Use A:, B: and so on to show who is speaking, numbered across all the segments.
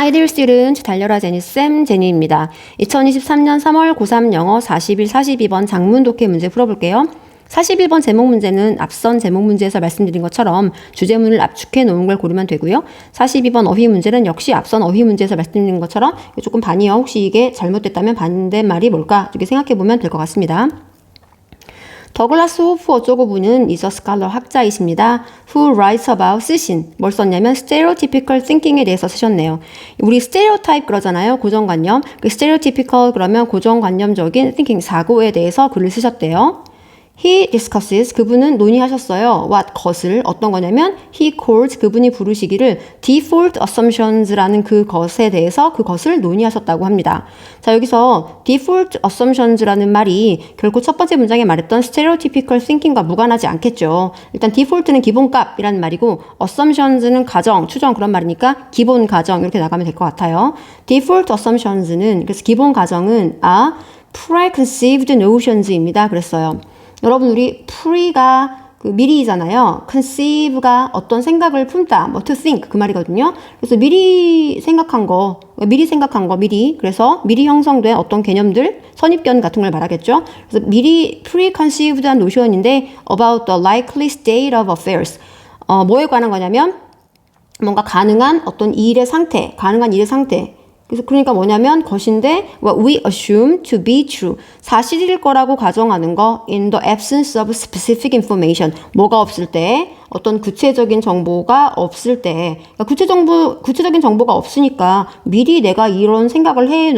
A: Hi dear student, 달려라 제니쌤, 제니입니다. 2023년 3월 고3 영어 41, 42번 장문 독해 문제 풀어볼게요. 41번 제목 문제는 앞선 제목 문제에서 말씀드린 것처럼 주제문을 압축해 놓은 걸 고르면 되고요. 42번 어휘 문제는 역시 앞선 어휘 문제에서 말씀드린 것처럼 조금 반이요. 혹시 이게 잘못됐다면 반대말이 뭘까? 이렇게 생각해보면 될 것 같습니다. 더글라스 호프 어쩌고 분은 is a scholar 학자이십니다. Who writes about 쓰신. 뭘 썼냐면 stereotypical thinking에 대해서 쓰셨네요. 우리 stereotype 그러잖아요. 고정관념. 그 stereotypical 그러면 고정관념적인 thinking 사고에 대해서 글을 쓰셨대요. He discusses, 그분은 논의하셨어요. What, 것을, 어떤 거냐면 he calls, 그분이 부르시기를 default assumptions라는 그 것에 대해서 그것을 논의하셨다고 합니다. 자, 여기서 default assumptions라는 말이 결코 첫 번째 문장에 말했던 stereotypical thinking과 무관하지 않겠죠. 일단 default는 기본값이라는 말이고 assumptions는 가정, 추정 그런 말이니까 기본 가정 이렇게 나가면 될 것 같아요. default assumptions는 그래서 기본 가정은 preconceived notions입니다. 그랬어요. 여러분 우리 pre가 그 미리잖아요. conceive가 어떤 생각을 품다, 뭐 to think 그 말이거든요. 그래서 미리 생각한 거, 미리. 그래서 미리 형성된 어떤 개념들, 선입견 같은 걸 말하겠죠. 그래서 미리 preconceived한 노션인데 about the likely state of affairs. 뭐에 관한 거냐면 뭔가 가능한 일의 상태. 그래서 그러니까 뭐냐면 것인데 what we assume to be true. 사실일 거라고 가정하는 거 in the absence of specific information. 뭐가 없을 때 어떤 구체적인 정보가 없을 때 그러니까 구체적인 정보가 없으니까 미리 내가 이런 생각을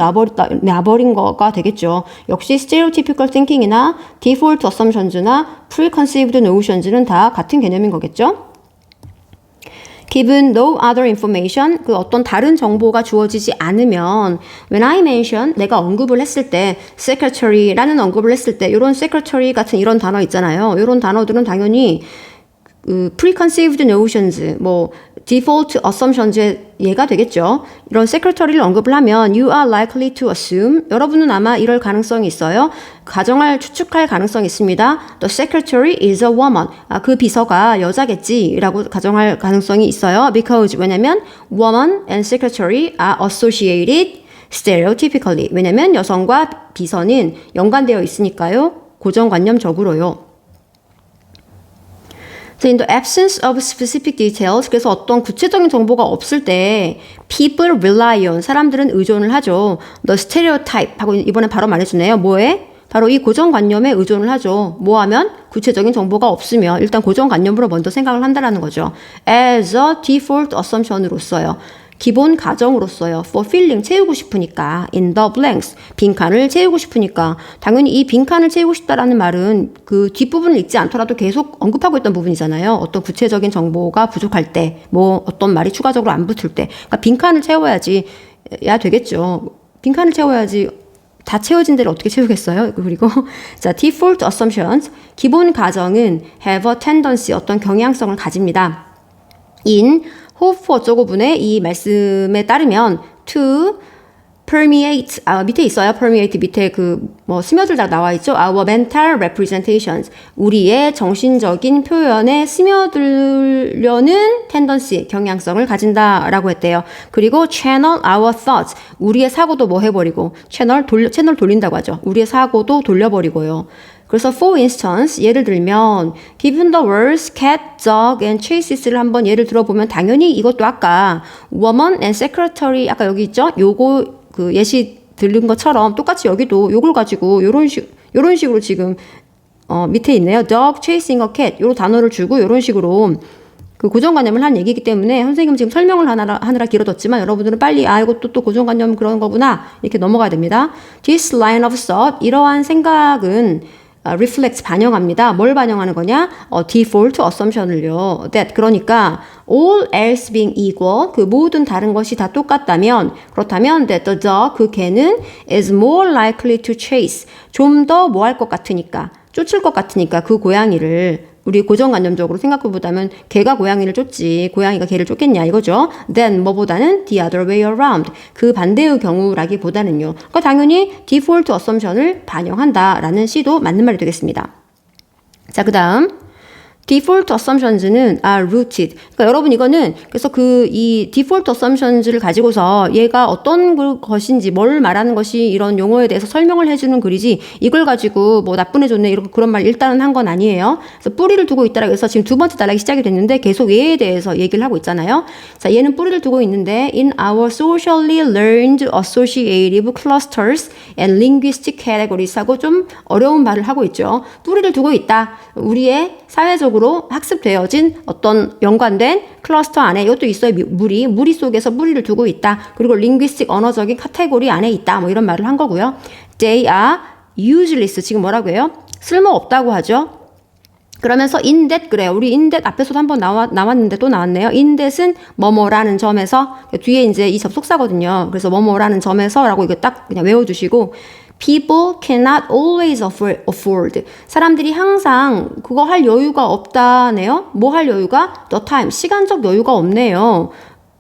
A: 놔버린 거가 되겠죠. 역시 stereotypical thinking이나 default assumptions나 preconceived nottions는 다 같은 개념인 거겠죠. Given no other information, 그 어떤 다른 정보가 주어지지 않으면 when I mention, 내가 언급을 했을 때 secretary라는 언급을 했을 때 이런 secretary 같은 이런 단어 있잖아요. 이런 단어들은 당연히 preconceived notions, default assumptions의 예가 되겠죠. 이런 secretary를 언급을 하면 you are likely to assume, 여러분은 아마 이럴 가능성이 있어요. 추측할 가능성이 있습니다. The secretary is a woman. 그 비서가 여자겠지라고 가정할 가능성이 있어요. Because, 왜냐면 woman and secretary are associated stereotypically. 왜냐면 여성과 비서는 연관되어 있으니까요. 고정관념적으로요. In the absence of specific details, 그래서 어떤 구체적인 정보가 없을 때 people rely on, 사람들은 의존을 하죠. The stereotype 하고 이번에 바로 말해주네요. 뭐에? 바로 이 고정관념에 의존을 하죠. 뭐 하면? 구체적인 정보가 없으면 일단 고정관념으로 먼저 생각을 한다는 거죠. As a default assumption으로서요. 기본 가정으로서요. fulfilling, 채우고 싶으니까. in the blanks, 빈칸을 채우고 싶으니까. 당연히 이 빈칸을 채우고 싶다라는 말은 그 뒷부분을 읽지 않더라도 계속 언급하고 있던 부분이잖아요. 어떤 구체적인 정보가 부족할 때, 어떤 말이 추가적으로 안 붙을 때. 그러니까 빈칸을 채워야지, 되겠죠. 빈칸을 채워야지. 다 채워진 데를 어떻게 채우겠어요? 그리고 자, default assumptions, 기본 가정은 have a tendency, 어떤 경향성을 가집니다. in 호프 어쩌고 분의 이 말씀에 따르면 to permeate, 밑에 있어요. permeate 밑에 스며들다 나와 있죠. our mental representations, 우리의 정신적인 표현에 스며들려는 tendency, 경향성을 가진다라고 했대요. 그리고 channel our thoughts, 우리의 사고도 해버리고 채널 돌린다고 하죠. 우리의 사고도 돌려버리고요. 그래서 for instance, 예를 들면 given the words cat, dog, and chases를 한번 예를 들어보면 당연히 이것도 아까 woman and secretary 아까 여기 있죠? 요거 예시 들은 것처럼 똑같이 여기도 요걸 가지고 요런 식으로 지금 밑에 있네요. dog chasing a cat 요 단어를 주고 요런 식으로 그 고정관념을 한 얘기이기 때문에 선생님 지금 설명을 하느라 길어졌지만 여러분들은 빨리 이것도 또 고정관념 그런 거구나 이렇게 넘어가야 됩니다. This line of thought, 이러한 생각은 reflect, 반영합니다. 뭘 반영하는 거냐? default assumption을요. that, 그러니까 all else being equal, 그 모든 다른 것이 다 똑같다면, 그렇다면 that the dog, 그 개는 is more likely to chase, 좀 더 할 것 같으니까, 쫓을 것 같으니까 그 고양이를 우리 고정관념적으로 생각해보자면 개가 고양이를 쫓지 고양이가 개를 쫓겠냐 이거죠. then 뭐보다는 the other way around, 그 반대의 경우라기보다는요. 그러니까 당연히 default assumption을 반영한다라는 시도 맞는 말이 되겠습니다. 자, 그 다음 default assumptions는 are rooted. 그러니까 여러분 이거는 그래서 이 default assumptions를 가지고서 얘가 어떤 것인지 뭘 말하는 것이 이런 용어에 대해서 설명을 해주는 글이지 이걸 가지고 뭐 나쁜 애 좋네 이런 그런 말 일단은 한 건 아니에요. 그래서 뿌리를 두고 있다라고 해서 지금 두 번째 단락이 시작이 됐는데 계속 얘에 대해서 얘기를 하고 있잖아요. 자, 얘는 뿌리를 두고 있는데 in our socially learned associative clusters and linguistic categories 하고 좀 어려운 말을 하고 있죠. 뿌리를 두고 있다. 우리의 사회적으로 학습되어진 어떤 연관된 클러스터 안에 이것도 있어요. 무리 속에서 무리를 두고 있다. 그리고 linguistic 언어적인 카테고리 안에 있다. 뭐 이런 말을 한 거고요. They are useless. 지금 뭐라고 해요? 쓸모없다고 하죠. 그러면서 in that 그래요. 우리 in that 앞에서도 한번 나왔는데 또 나왔네요. in that은 뭐뭐라는 점에서 뒤에 이제 이 접속사거든요. 그래서 뭐뭐라는 점에서라고 이거 딱 그냥 외워주시고 People cannot always afford. 사람들이 항상 그거 할 여유가 없다네요. 뭐 할 여유가? The time. 시간적 여유가 없네요.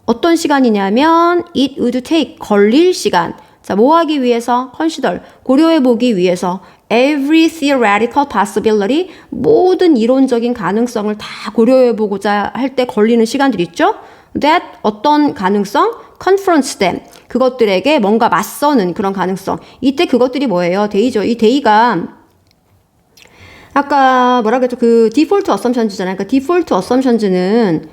A: 어떤 시간이냐면 it would take. 걸릴 시간. 자, 뭐 하기 위해서? consider. 고려해보기 위해서. Every theoretical possibility. 모든 이론적인 가능성을 다 고려해보고자 할 때 걸리는 시간들 있죠? That 어떤 가능성? confronts them. 그것들에게 뭔가 맞서는 그런 가능성. 이때 그것들이 뭐예요? 데이죠. 이 데이가 아까 뭐라 그랬죠? 그 default assumptions잖아요. 그러니까 default assumptions는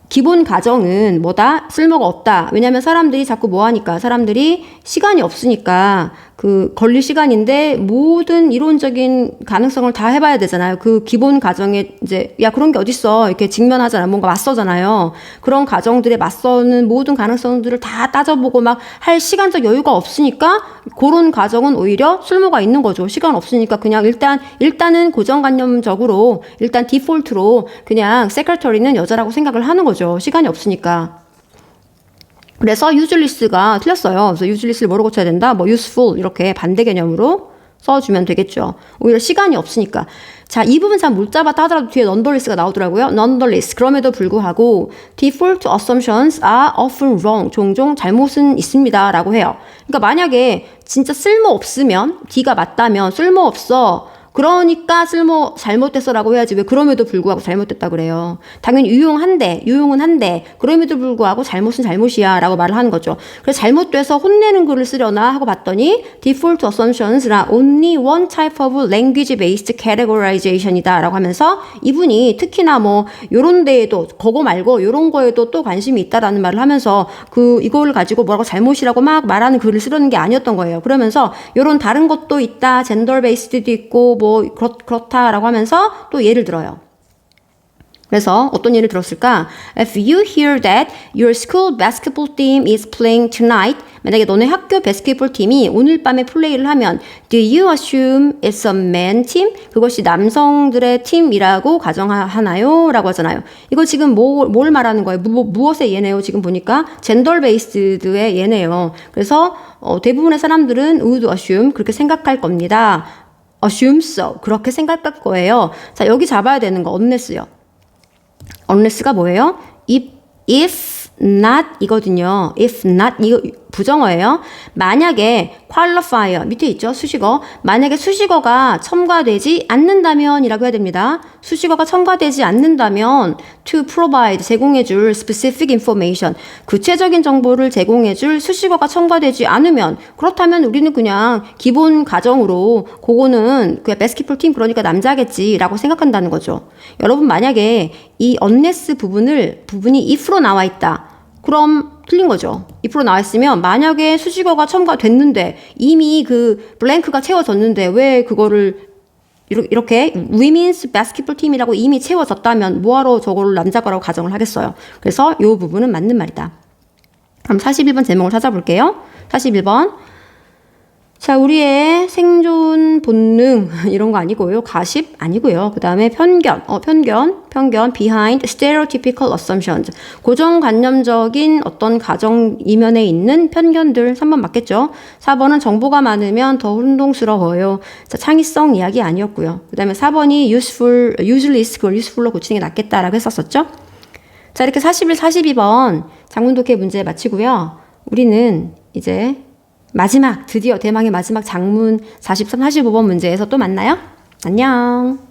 A: 기본 가정은 뭐다? 쓸모가 없다. 왜냐면 사람들이 자꾸 뭐 하니까 사람들이 시간이 없으니까 그 걸릴 시간인데 모든 이론적인 가능성을 다 해봐야 되잖아요. 그 기본 가정에 이제 야 그런 게 어딨어 이렇게 직면하잖아. 뭔가 맞서잖아요. 그런 가정들에 맞서는 모든 가능성들을 다 따져보고 막 할 시간적 여유가 없으니까 그런 가정은 오히려 쓸모가 있는 거죠. 시간 없으니까 그냥 일단은 고정관념적으로 일단 디폴트로 그냥 세크레터리는 여자라고 생각을 하는 거죠. 시간이 없으니까. 그래서 useless가 틀렸어요. 그래서 useless를 뭐로 고쳐야 된다? 뭐 useful 이렇게 반대 개념으로 써주면 되겠죠. 오히려 시간이 없으니까. 자, 이 부분 잘 못 잡았다 하더라도 뒤에 nonetheless가 나오더라고요. nonetheless. 그럼에도 불구하고 default assumptions are often wrong. 종종 잘못은 있습니다. 라고 해요. 그러니까 만약에 진짜 쓸모없으면 D가 맞다면 쓸모없어. 그러니까 잘못됐어라고 해야지 왜 그럼에도 불구하고 잘못됐다 그래요. 당연히 유용은 한데 그럼에도 불구하고 잘못은 잘못이야 라고 말을 하는 거죠. 그래서 잘못돼서 혼내는 글을 쓰려나 하고 봤더니 default assumptions나 only one type of language based categorization이다 라고 하면서 이분이 특히나 뭐 요런 데에도 그거 말고 요런 거에도 또 관심이 있다라는 말을 하면서 이걸 가지고 뭐라고 잘못이라고 막 말하는 글을 쓰려는 게 아니었던 거예요. 그러면서 요런 다른 것도 있다. 젠더 베이스드도 있고 뭐 그렇다라고 하면서 또 예를 들어요. 그래서 어떤 예를 들었을까? If you hear that your school basketball team is playing tonight, 만약에 너네 학교 바스켓볼 팀이 오늘 밤에 플레이를 하면 do you assume it's a man team? 그것이 남성들의 팀이라고 가정하나요? 라고 하잖아요. 이거 지금 뭘 말하는 거예요? 무엇의 예네요? 지금 보니까 젠더 베이스드의 예네요. 그래서 대부분의 사람들은 would assume 그렇게 생각할 겁니다. assume so. 그렇게 생각할 거예요. 자, 여기 잡아야 되는 거 unless요. unless가 뭐예요? if not 이거든요. if not 이거 부정어예요. 만약에 qualifier 밑에 있죠. 수식어. 만약에 수식어가 첨가되지 않는다면 이라고 해야 됩니다. 수식어가 첨가되지 않는다면 to provide 제공해줄 specific information 구체적인 정보를 제공해줄 수식어가 첨가되지 않으면 그렇다면 우리는 그냥 기본 가정으로 그거는 그냥 바스켓볼 팀 그러니까 남자겠지라고 생각한다는 거죠. 여러분 만약에 이 unless 부분이 if로 나와 있다. 그럼 틀린 거죠. 2% 나와있으면 만약에 수식어가 첨가됐는데 이미 그 블랭크가 채워졌는데 왜 그거를 이렇게 women's basketball team이라고 이미 채워졌다면 뭐하러 저거를 남자 거라고 가정을 하겠어요. 그래서 이 부분은 맞는 말이다. 그럼 41번 제목을 찾아볼게요. 41번. 자, 우리의 생존 본능 이런 거 아니고요. 가십 아니고요. 그 다음에 편견 behind stereotypical assumptions 고정관념적인 어떤 가정 이면에 있는 편견들 3번 맞겠죠. 4번은 정보가 많으면 더 혼동스러워요. 자, 창의성 이야기 아니었고요. 그 다음에 4번이 useless 그걸 useful로 고치는 게 낫겠다라고 했었었죠. 자, 이렇게 41, 42번 장문독해 문제 마치고요. 우리는 이제 드디어 대망의 마지막 장문 43, 45번 문제에서 또 만나요. 안녕.